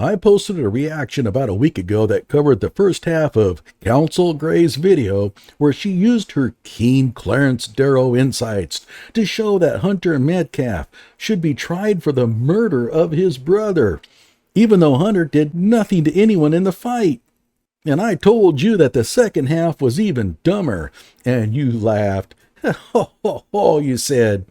I posted a reaction about a week ago that covered the first half of Counsel Gray's video, where she used her keen Clarence Darrow insights to show that Hunter Metcalf should be tried for the murder of his brother, even though Hunter did nothing to anyone in the fight. And I told you that the second half was even dumber, and you laughed. Ho, ho, ho, you said.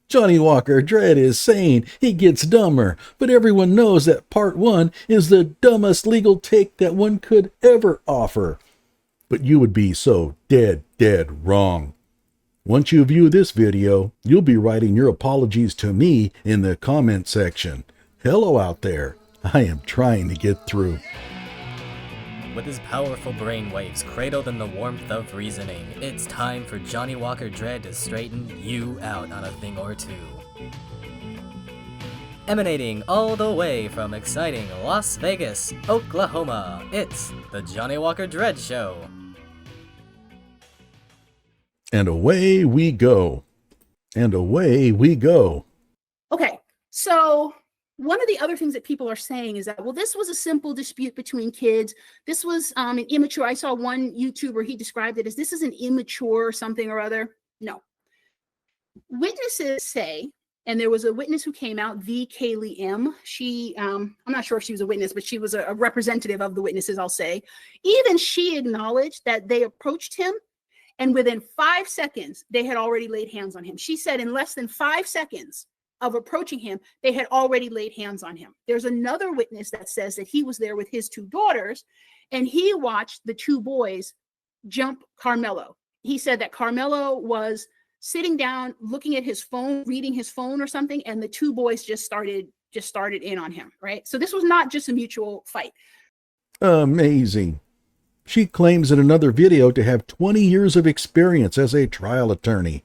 Johnny Walker Dredd is saying he gets dumber, but everyone knows that part one is the dumbest legal take that one could ever offer. But you would be so dead wrong. Once you view this video, you'll be writing your apologies to me in the comment section. Hello out there. I am trying to get through. With his powerful brainwaves cradled in the warmth of reasoning, it's time for Johnny Walker Dredd to straighten you out on a thing or two. Emanating all the way from exciting Las Vegas, Oklahoma, it's the Johnny Walker Dredd Show. And away we go. And away we go. Okay, so one of the other things that people are saying is that, well, this was a simple dispute between kids. This was an immature. I saw one YouTuber, he described it as this is an immature something or other. No. Witnesses say, and there was a witness who came out, V. Kaylee M. She, I'm not sure if she was a witness, but she was a representative of the witnesses, I'll say. Even she acknowledged that they approached him, and within 5 seconds, they had already laid hands on him. She said in less than 5 seconds of approaching him, they had already laid hands on him. There's another witness that says that he was there with his two daughters, and he watched the two boys jump Karmelo. He said that Karmelo was sitting down, looking at his phone, reading his phone or something, and the two boys just started in on him, right? So this was not just a mutual fight. Amazing. She claims in another video to have 20 years of experience as a trial attorney,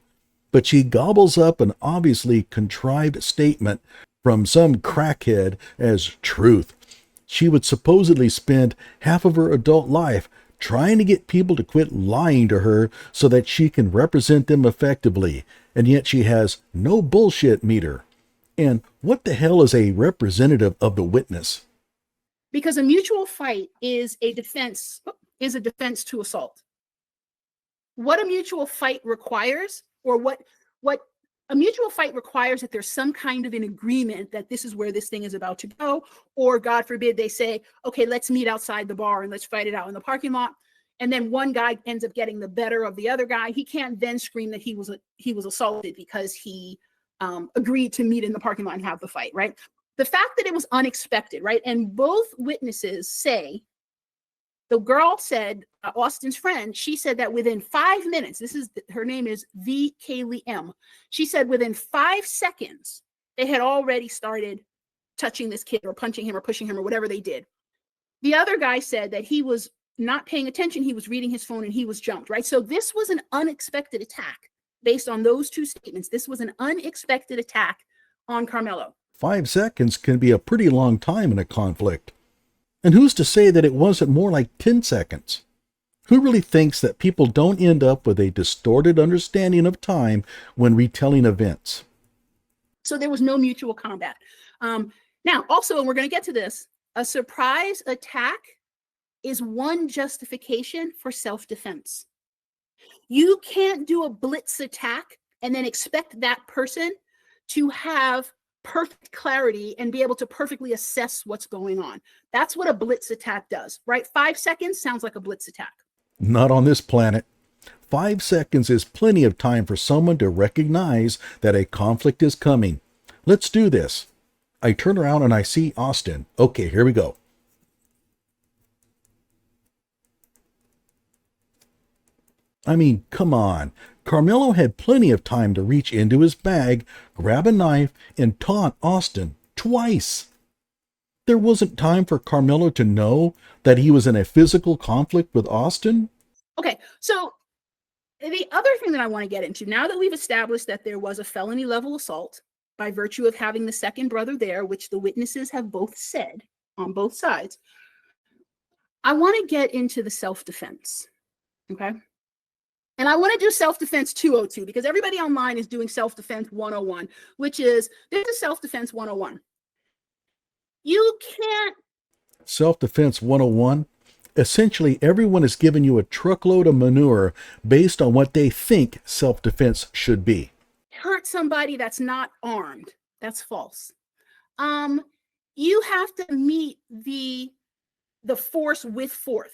but she gobbles up an obviously contrived statement from some crackhead as truth. She would supposedly spend half of her adult life trying to get people to quit lying to her so that she can represent them effectively, and yet she has no bullshit meter. And what the hell is a representative of the witness? Because a mutual fight is a defense to assault. What a mutual fight requires, or what a mutual fight requires, that there's some kind of an agreement that this is where this thing is about to go, or God forbid they say, okay, let's meet outside the bar and let's fight it out in the parking lot. And then one guy ends up getting the better of the other guy. He can't then scream that he was assaulted because he agreed to meet in the parking lot and have the fight, right? The fact that it was unexpected, right? And both witnesses say, the girl said, Austin's friend, she said that within 5 minutes, her name is V. Kaylee M. She said within 5 seconds, they had already started touching this kid or punching him or pushing him or whatever they did. The other guy said that he was not paying attention. He was reading his phone and he was jumped, right? So this was an unexpected attack based on those two statements. This was an unexpected attack on Karmelo. 5 seconds can be a pretty long time in a conflict. And who's to say that it wasn't more like 10 seconds? Who really thinks that people don't end up with a distorted understanding of time when retelling events? So there was no mutual combat. Now, also, and we're going to get to this, a surprise attack is one justification for self-defense. You can't do a blitz attack and then expect that person to have perfect clarity and be able to perfectly assess what's going on. That's what a blitz attack does, right? 5 seconds sounds like a blitz attack. Not on this planet. 5 seconds is plenty of time for someone to recognize that a conflict is coming. Let's do this. I turn around and I see Austin. Okay, here we go. I mean, come on. Karmelo had plenty of time to reach into his bag, grab a knife, and taunt Austin twice. There wasn't time for Karmelo to know that he was in a physical conflict with Austin? Okay, so the other thing that I want to get into, now that we've established that there was a felony level assault by virtue of having the second brother there, which the witnesses have both said on both sides, I want to get into the self-defense, okay? And I want to do self-defense 202 because everybody online is doing self-defense 101, which is, this is self-defense 101. You can't Self-Defense 101, essentially everyone is giving you a truckload of manure based on what they think self-defense should be. Hurt somebody that's not armed. That's false. You have to meet the force with force.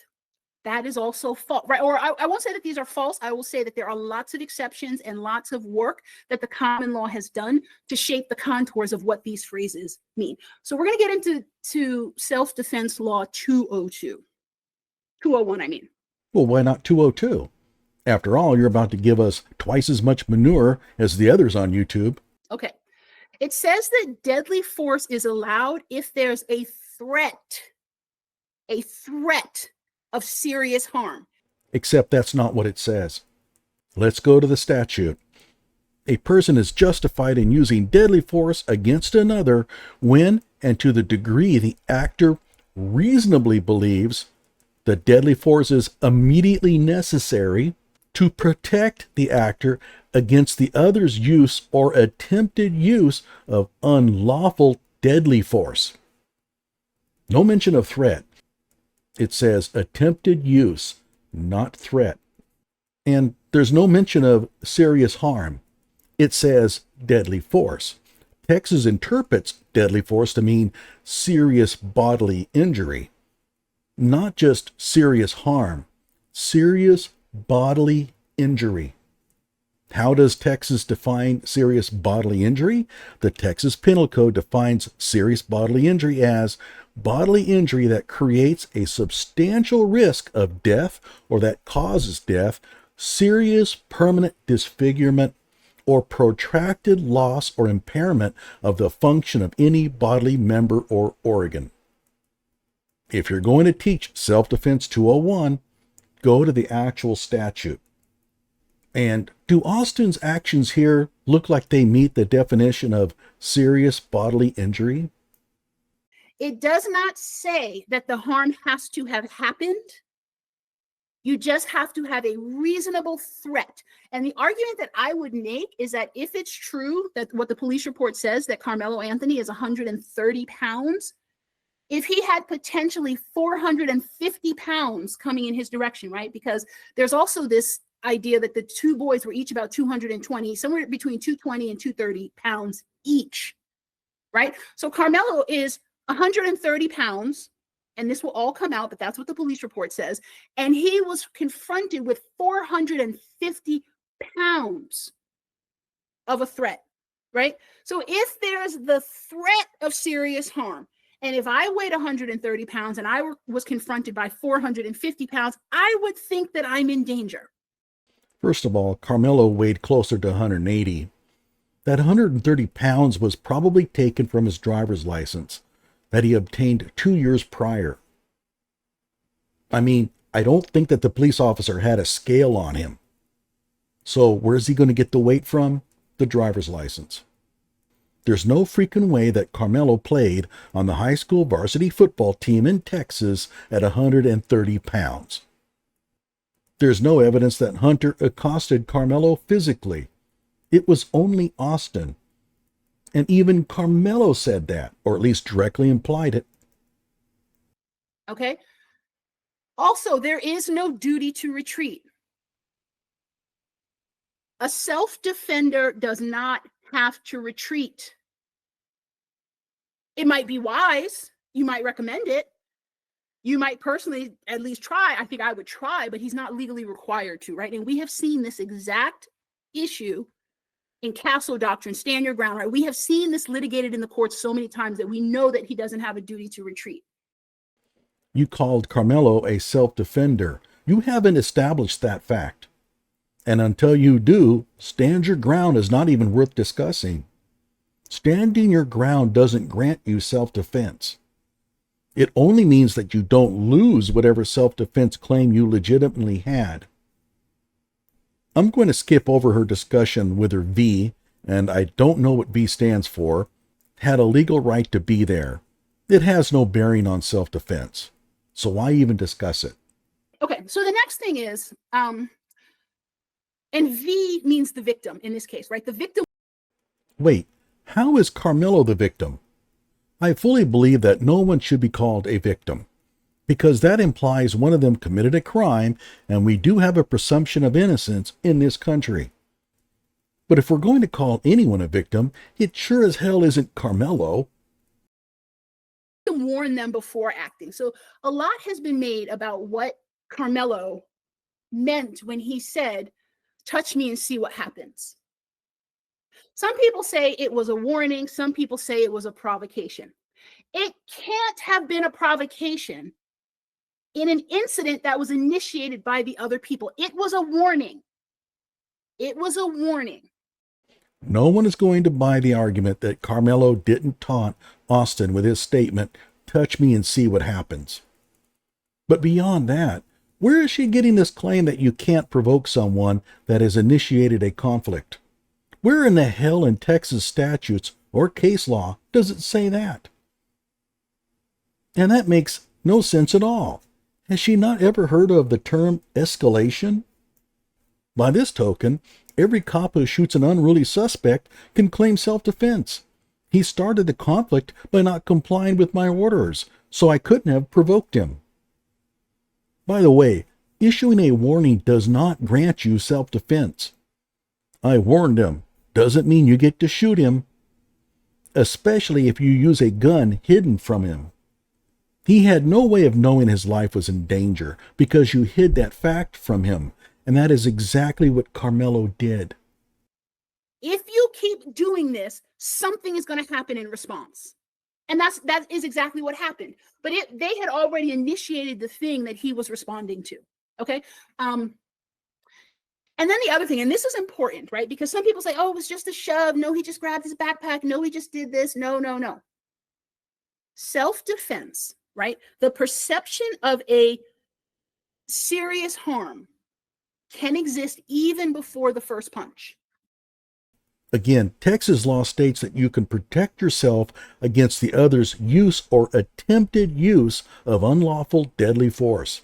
That is also false, right? Or I won't say that these are false. I will say that there are lots of exceptions and lots of work that the common law has done to shape the contours of what these phrases mean. So we're going to get into self-defense law 201, I mean. Well, why not 202? After all, you're about to give us twice as much manure as the others on YouTube. Okay. It says that deadly force is allowed if there's a threat of serious harm. Except that's not what it says. Let's go to the statute. A person is justified in using deadly force against another when and to the degree the actor reasonably believes the deadly force is immediately necessary to protect the actor against the other's use or attempted use of unlawful deadly force. No mention of threat. It says attempted use, not threat. And there's no mention of serious harm. It says deadly force. Texas interprets deadly force to mean serious bodily injury. Not just serious harm, serious bodily injury. How does Texas define serious bodily injury? The Texas Penal Code defines serious bodily injury as bodily injury that creates a substantial risk of death or that causes death, serious permanent disfigurement, or protracted loss or impairment of the function of any bodily member or organ. If you're going to teach Self-Defense 201, go to the actual statute. And do Austin's actions here look like they meet the definition of serious bodily injury? It does not say that the harm has to have happened. You just have to have a reasonable threat. And the argument that I would make is that if it's true that what the police report says, that Karmelo Anthony is 130 pounds, if he had potentially 450 pounds coming in his direction, right? Because there's also this idea that the two boys were each about 220, somewhere between 220 and 230 pounds each, right? So Karmelo is 130 pounds, and this will all come out, but that's what the police report says. And he was confronted with 450 pounds of a threat, right? So if there's the threat of serious harm, and if I weighed 130 pounds and I was confronted by 450 pounds, I would think that I'm in danger. First of all, Karmelo weighed closer to 180. That 130 pounds was probably taken from his driver's license that he obtained 2 years prior. I mean, I don't think that the police officer had a scale on him. So where's he going to get the weight from? The driver's license. There's no freaking way that Karmelo played on the high school varsity football team in Texas at 130 pounds. There's no evidence that Hunter accosted Karmelo physically. It was only Austin. And even Karmelo said that, or at least directly implied it. Okay. Also, there is no duty to retreat. A self-defender does not have to retreat. It might be wise. You might recommend it. You might personally at least try. I think I would try, but he's not legally required to, right? And we have seen this exact issue in Counsel doctrine, stand your ground, right? We have seen this litigated in the courts so many times that we know that he doesn't have a duty to retreat. You called Karmelo a self-defender. You haven't established that fact. And until you do, stand your ground is not even worth discussing. Standing your ground doesn't grant you self-defense. It only means that you don't lose whatever self-defense claim you legitimately had. I'm going to skip over her discussion whether V, and I don't know what V stands for, had a legal right to be there. It has no bearing on self-defense. So why even discuss it? Okay, so the next thing is, and V means the victim in this case, right? The victim. Wait, how is Karmelo the victim? I fully believe that no one should be called a victim. because that implies one of them committed a crime, and we do have a presumption of innocence in this country. But if we're going to call anyone a victim, it sure as hell isn't Karmelo. To warn them before acting. So a lot has been made about what Karmelo meant when he said, touch me and see what happens. Some people say it was a warning. Some people say it was a provocation. It can't have been a provocation in an incident that was initiated by the other people. It was a warning. It was a warning. No one is going to buy the argument that Karmelo didn't taunt Austin with his statement, touch me and see what happens. But beyond that, where is she getting this claim that you can't provoke someone that has initiated a conflict? Where in the hell in Texas statutes or case law does it say that? And that makes no sense at all. Has she not ever heard of the term escalation? By this token, every cop who shoots an unruly suspect can claim self-defense. He started the conflict by not complying with my orders, so I couldn't have provoked him. By the way, issuing a warning does not grant you self-defense. I warned him doesn't mean you get to shoot him, especially if you use a gun hidden from him. He had no way of knowing his life was in danger because you hid that fact from him, and that is exactly what Karmelo did. If you keep doing this, something is going to happen in response. And that is exactly what happened. But they had already initiated the thing that he was responding to. Okay. And then the other thing, and this is important, right? Because some people say, oh, it was just a shove. No, he just grabbed his backpack. No, he just did this. No. Self-defense, right? The perception of a serious harm can exist even before the first punch. Again, Texas law states that you can protect yourself against the other's use or attempted use of unlawful deadly force.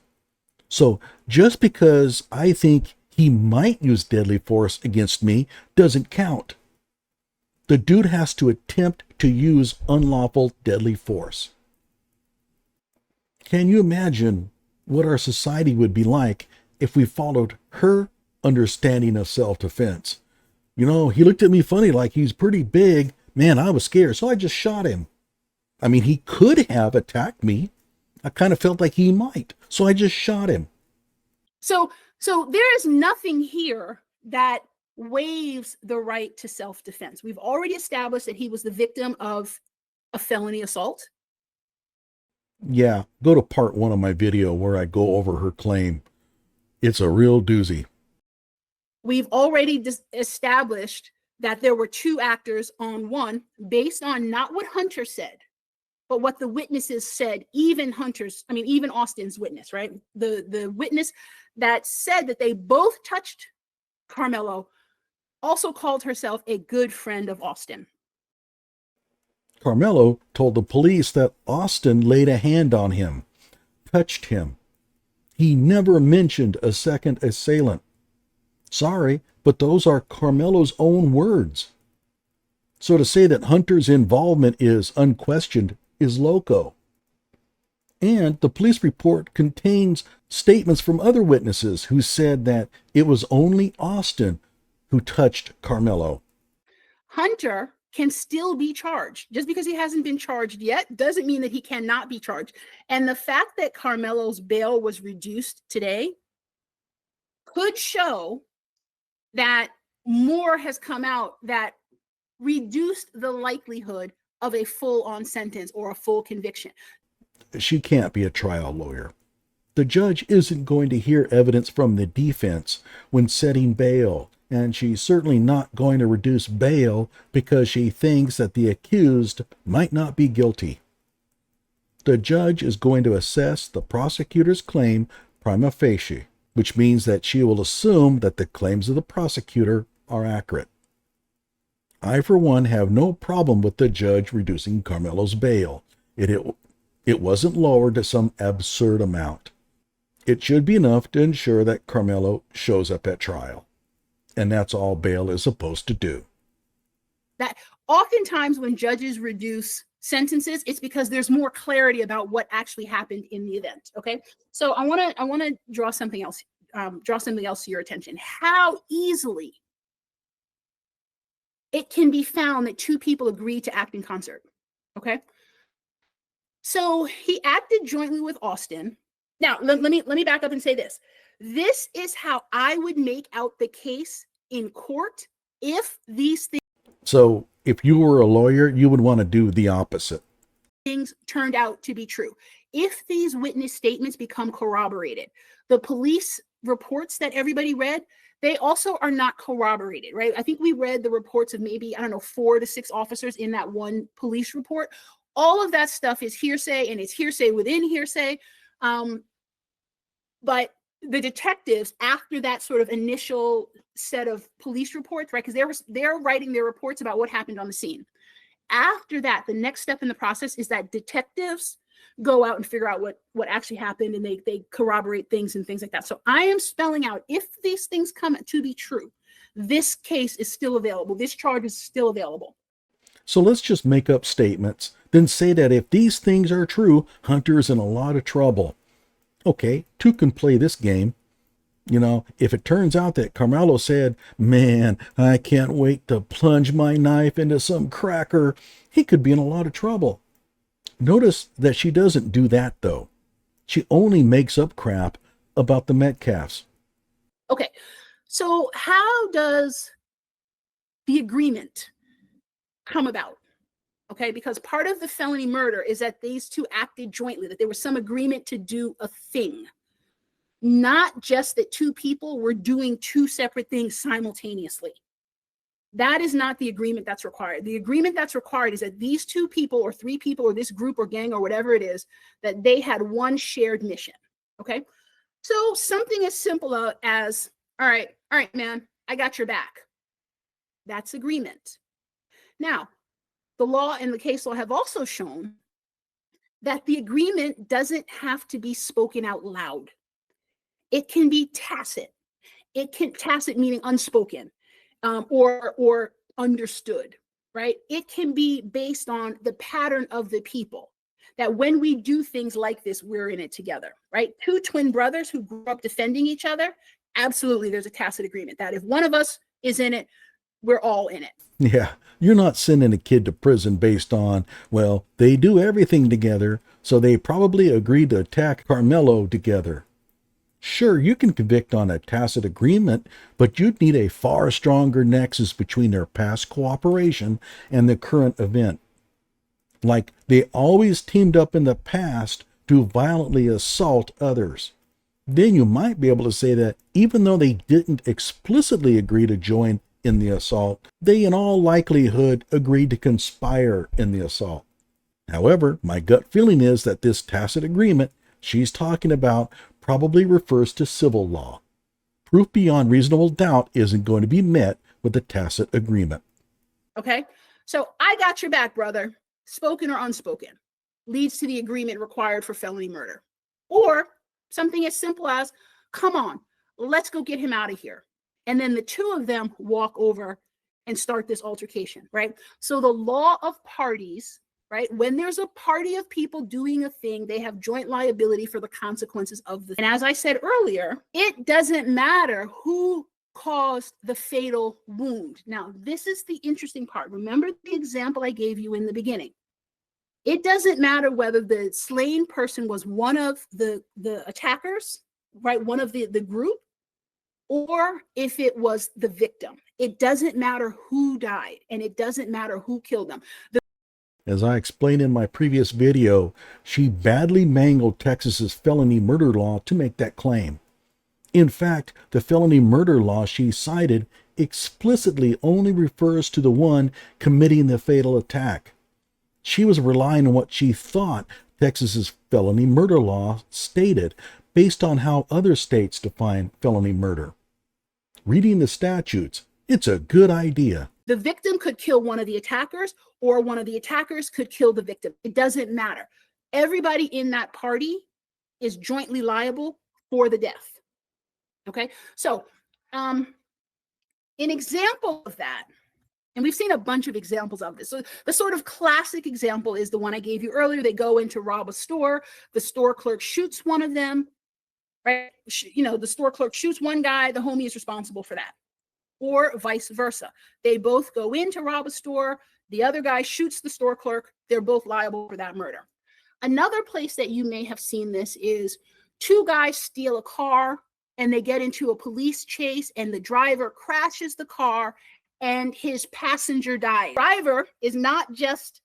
So just because I think he might use deadly force against me doesn't count. The dude has to attempt to use unlawful deadly force. Can you imagine what our society would be like if we followed her understanding of self-defense? You know, he looked at me funny like he's pretty big. Man, I was scared, so I just shot him. I mean, he could have attacked me. I kind of felt like he might, so I just shot him. So there is nothing here that waives the right to self-defense. We've already established that he was the victim of a felony assault. Yeah, go to part 1 of my video where I go over her claim. It's a real doozy. We've already established that there were 2 actors on one based on not what Hunter said, but what the witnesses said, even Austin's witness, right? The witness that said that they both touched Karmelo also called herself a good friend of Austin. Karmelo told the police that Austin laid a hand on him, touched him. He never mentioned a second assailant. Sorry, but those are Karmelo's own words. So to say that Hunter's involvement is unquestioned is loco. And the police report contains statements from other witnesses who said that it was only Austin who touched Karmelo. Hunter can still be charged. Just because he hasn't been charged yet doesn't mean that he cannot be charged. And the fact that Karmelo's bail was reduced today could show that more has come out that reduced the likelihood of a full-on sentence or a full conviction. She can't be a trial lawyer. The judge isn't going to hear evidence from the defense when setting bail, and she's certainly not going to reduce bail because she thinks that the accused might not be guilty. The judge is going to assess the prosecutor's claim prima facie, which means that she will assume that the claims of the prosecutor are accurate. I, for one, have no problem with the judge reducing Karmelo's bail. It wasn't lowered to some absurd amount. It should be enough to ensure that Karmelo shows up at trial. And that's all bail is supposed to do. That oftentimes when judges reduce sentences, it's because there's more clarity about what actually happened in the event. Okay, so I want to draw something else to your attention. How easily it can be found that two people agree to act in concert. Okay, so he acted jointly with Austin. Now let me back up and say this. This is how I would make out the case in court if these So if you were a lawyer, you would want to do the opposite. things turned out to be true. If these witness statements become corroborated, the police reports that everybody read, they also are not corroborated, right? I think we read the reports of maybe, I don't know, 4 to 6 officers in that one police report. All of that stuff is hearsay, and it's hearsay within hearsay. But the detectives, after that sort of initial set of police reports, right, because they're writing their reports about what happened on the scene. After that, the next step in the process is that detectives go out and figure out what actually happened, and they corroborate things and things like that. So I am spelling out, if these things come to be true, this case is still available. This charge is still available. So let's just make up statements, then say that if these things are true, Hunter's in a lot of trouble. Okay, 2 can play this game. You know, if it turns out that Karmelo said, man, I can't wait to plunge my knife into some cracker, he could be in a lot of trouble. Notice that she doesn't do that, though. She only makes up crap about the Metcalfs. Okay, so how does the agreement come about? Okay, because part of the felony murder is that these two acted jointly, that there was some agreement to do a thing. Not just that 2 people were doing 2 separate things simultaneously. That is not the agreement that's required. The agreement that's required is that these 2 people or 3 people or this group or gang or whatever it is, that they had one shared mission. Okay, so something as simple as, all right, man, I got your back. That's agreement. Now, the law and the case law have also shown that the agreement doesn't have to be spoken out loud. It can be tacit. It can tacit meaning unspoken, or understood, right? It can be based on the pattern of the people, that when we do things like this, we're in it together, right? 2 twin brothers who grew up defending each other, absolutely, there's a tacit agreement that if one of us is in it, we're all in it. Yeah, you're not sending a kid to prison based on, well, they do everything together, so they probably agreed to attack Karmelo together. Sure, you can convict on a tacit agreement, but you'd need a far stronger nexus between their past cooperation and the current event. Like they always teamed up in the past to violently assault others. Then you might be able to say that even though they didn't explicitly agree to join in the assault, they in all likelihood agreed to conspire in the assault. However, my gut feeling is that this tacit agreement she's talking about probably refers to civil law. Proof beyond reasonable doubt isn't going to be met with a tacit agreement. Okay, so I got your back, brother, spoken or unspoken, leads to the agreement required for felony murder. Or something as simple as, come on, let's go get him out of here. And then the 2 of them walk over and start this altercation, right? So the law of parties, right? When there's a party of people doing a thing, they have joint liability for the consequences of the thing. And as I said earlier, it doesn't matter who caused the fatal wound. Now, this is the interesting part. Remember the example I gave you in the beginning. It doesn't matter whether the slain person was one of the attackers, right? One of the group, or if it was the victim. It doesn't matter who died, and it doesn't matter who killed them. As I explained in my previous video, she badly mangled Texas's felony murder law to make that claim. In fact, the felony murder law she cited explicitly only refers to the one committing the fatal attack. She was relying on what she thought Texas's felony murder law stated, based on how other states define felony murder. Reading the statutes, it's a good idea. The victim could kill one of the attackers, or one of the attackers could kill the victim. It doesn't matter. Everybody in that party is jointly liable for the death. Okay, so an example of that And we've seen a bunch of examples of this. So the sort of classic example is the one I gave you earlier. They go in to rob a store. The store clerk shoots one of them, right? The store clerk shoots one guy. The homie is responsible for that. Or vice versa. They both go in to rob a store. The other guy shoots the store clerk. They're both liable for that murder. Another place that you may have seen this is two guys steal a car and they get into a police chase and the driver crashes the car and his passenger dies. The driver is not just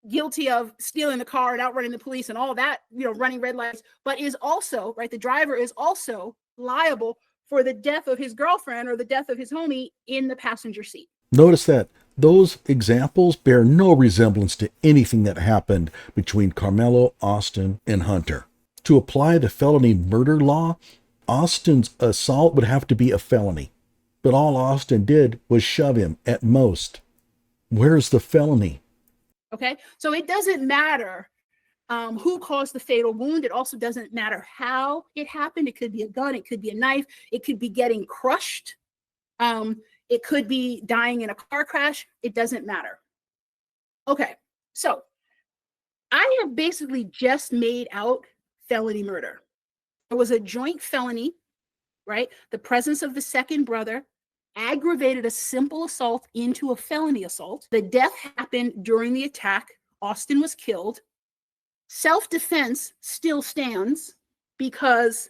guilty of stealing the car and outrunning the police and all that, running red lights, but is also, right, the driver is also liable for the death of his girlfriend or the death of his homie in the passenger seat. Notice that those examples bear no resemblance to anything that happened between Karmelo, Austin, and Hunter. To apply the felony murder law, Austin's assault would have to be a felony. But all Austin did was shove him at most. Where's the felony? Okay, so it doesn't matter who caused the fatal wound. It also doesn't matter how it happened. It could be a gun. It could be a knife. It could be getting crushed. It could be dying in a car crash. It doesn't matter. Okay, so I have basically just made out felony murder. It was a joint felony, right? The presence of the second brother aggravated a simple assault into a felony assault. The death happened during the attack. Austin was killed. Self-defense still stands because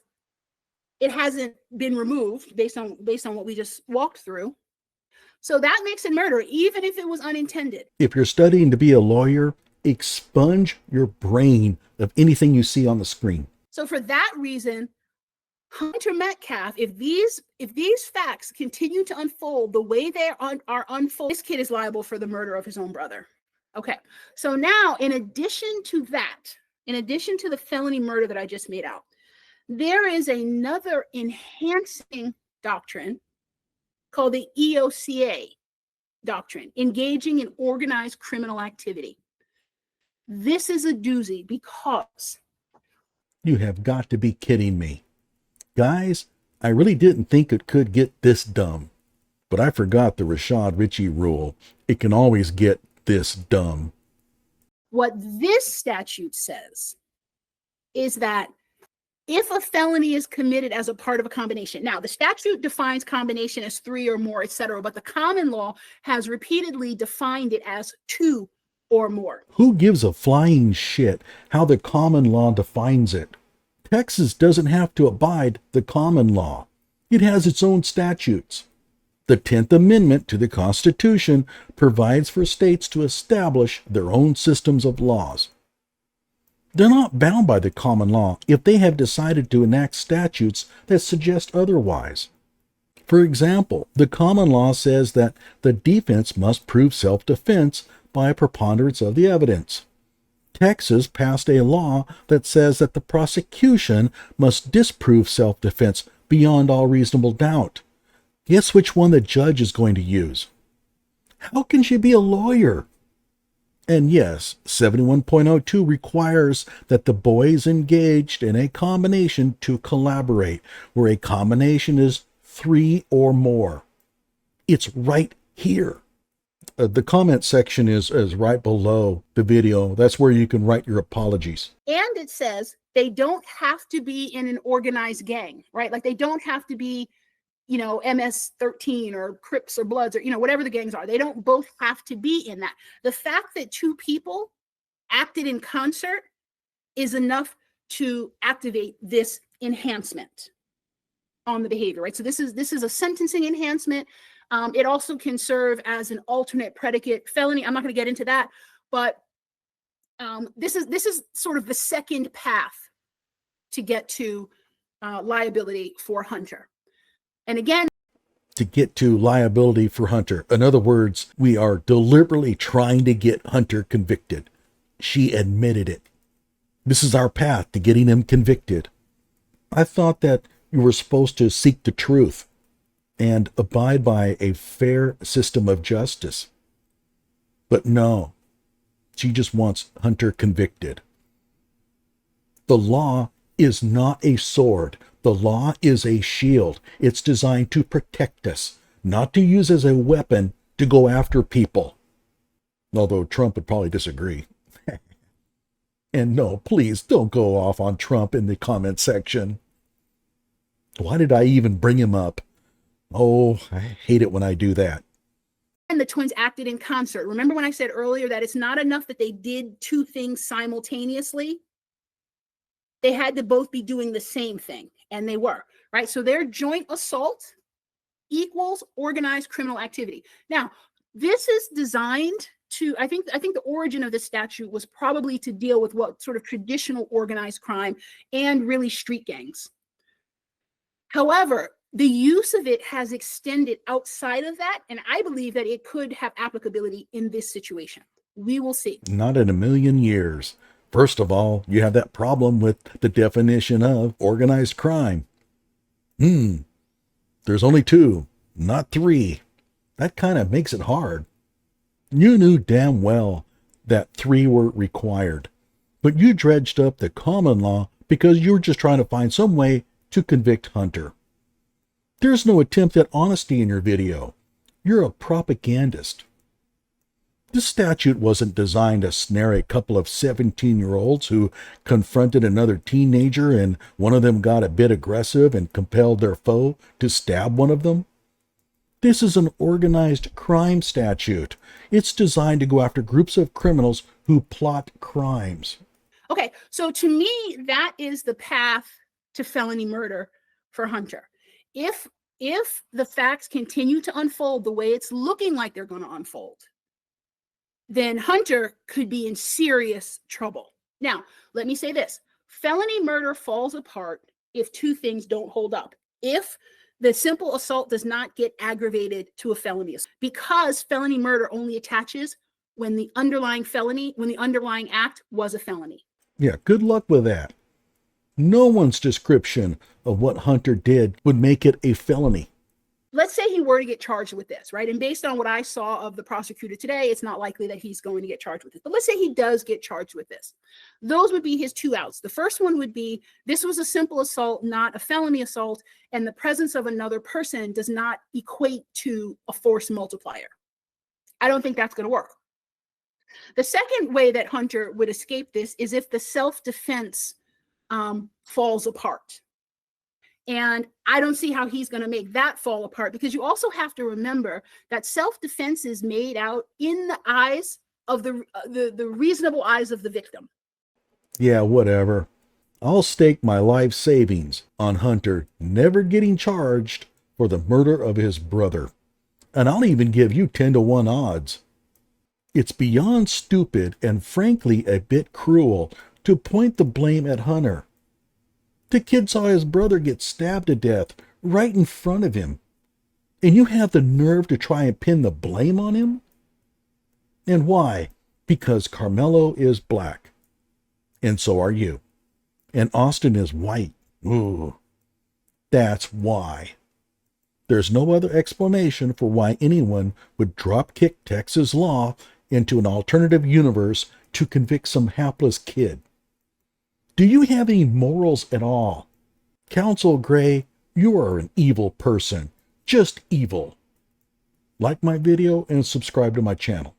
it hasn't been removed based on what we just walked through. So that makes it murder, even if it was unintended. If you're studying to be a lawyer, expunge your brain of anything you see on the screen. So for that reason, Hunter Metcalf, if these facts continue to unfold the way they are unfolding, this kid is liable for the murder of his own brother. Okay, so now in addition to the felony murder that I just made out, there is another enhancing doctrine called the EOCA doctrine, engaging in organized criminal activity. This is a doozy because... You have got to be kidding me. Guys, I really didn't think it could get this dumb. But I forgot the Rashad Ritchie rule. It can always get this dumb. What this statute says is that if a felony is committed as a part of a combination. Now, the statute defines combination as 3 or more, etc., but the common law has repeatedly defined it as 2 or more. Who gives a flying shit how the common law defines it? Texas doesn't have to abide the common law. It has its own statutes. The 10th Amendment to the Constitution provides for states to establish their own systems of laws. They're not bound by the common law if they have decided to enact statutes that suggest otherwise. For example, the common law says that the defense must prove self-defense by a preponderance of the evidence. Texas passed a law that says that the prosecution must disprove self-defense beyond all reasonable doubt. Guess which one the judge is going to use? How can she be a lawyer? And yes, 71.02 requires that the boys engaged in a combination to collaborate, where a combination is 3 or more. It's right here. The comment section is right below the video. That's where you can write your apologies. And it says they don't have to be in an organized gang, right? Like they don't have to be, MS-13 or Crips or Bloods or, whatever the gangs are. They don't both have to be in that. The fact that 2 people acted in concert is enough to activate this enhancement on the behavior, right? So this is a sentencing enhancement. It also can serve as an alternate predicate felony. I'm not going to get into that, but this is sort of the second path to get to liability for Hunter. And again, to get to liability for Hunter. In other words, we are deliberately trying to get Hunter convicted. She admitted it. This is our path to getting him convicted. I thought that you were supposed to seek the truth and abide by a fair system of justice. But no, she just wants Hunter convicted. The law is not a sword. The law is a shield. It's designed to protect us, not to use as a weapon to go after people. Although Trump would probably disagree. And no, please don't go off on Trump in the comment section. Why did I even bring him up? Oh, I hate it when I do that. And the twins acted in concert. Remember when I said earlier that it's not enough that they did two things simultaneously? They had to both be doing the same thing, and they were, right? So their joint assault equals organized criminal activity. Now, this is designed to, I think the origin of this statute was probably to deal with what sort of traditional organized crime and really street gangs. However, the use of it has extended outside of that, and I believe that it could have applicability in this situation. We will see. Not in a million years. First of all, you have that problem with the definition of organized crime. There's only two, not three. That kind of makes it hard. You knew damn well that three were required, but you dredged up the common law because you were just trying to find some way to convict Hunter. There's no attempt at honesty in your video. You're a propagandist. This statute wasn't designed to snare a couple of 17-year-olds who confronted another teenager and one of them got a bit aggressive and compelled their foe to stab one of them. This is an organized crime statute. It's designed to go after groups of criminals who plot crimes. Okay, so to me, that is the path to felony murder for Hunter. If the facts continue to unfold the way it's looking like they're going to unfold, then Hunter could be in serious trouble. Now, let me say this. Felony murder falls apart if two things don't hold up. If the simple assault does not get aggravated to a felony, because felony murder only attaches when the underlying act was a felony. Yeah, good luck with that. No one's description of what Hunter did would make it a felony. Let's say he were to get charged with this, right? And based on what I saw of the prosecutor today, it's not likely that he's going to get charged with this. But let's say he does get charged with this. Those would be his two outs. The first one would be, this was a simple assault, not a felony assault, and the presence of another person does not equate to a force multiplier. I don't think that's going to work. The second way that Hunter would escape this is if the self-defense falls apart. And I don't see how he's going to make that fall apart, because you also have to remember that self-defense is made out in the eyes of the reasonable eyes of the victim. Yeah, whatever. I'll stake my life savings on Hunter never getting charged for the murder of his brother. And I'll even give you 10-to-1 odds. It's beyond stupid and frankly a bit cruel to point the blame at Hunter. The kid saw his brother get stabbed to death right in front of him. And you have the nerve to try and pin the blame on him? And why? Because Karmelo is black. And so are you. And Austin is white. Ooh. That's why. There's no other explanation for why anyone would dropkick Texas law into an alternative universe to convict some hapless kid. Do you have any morals at all? Counsel Gray, you are an evil person. Just evil. Like my video and subscribe to my channel.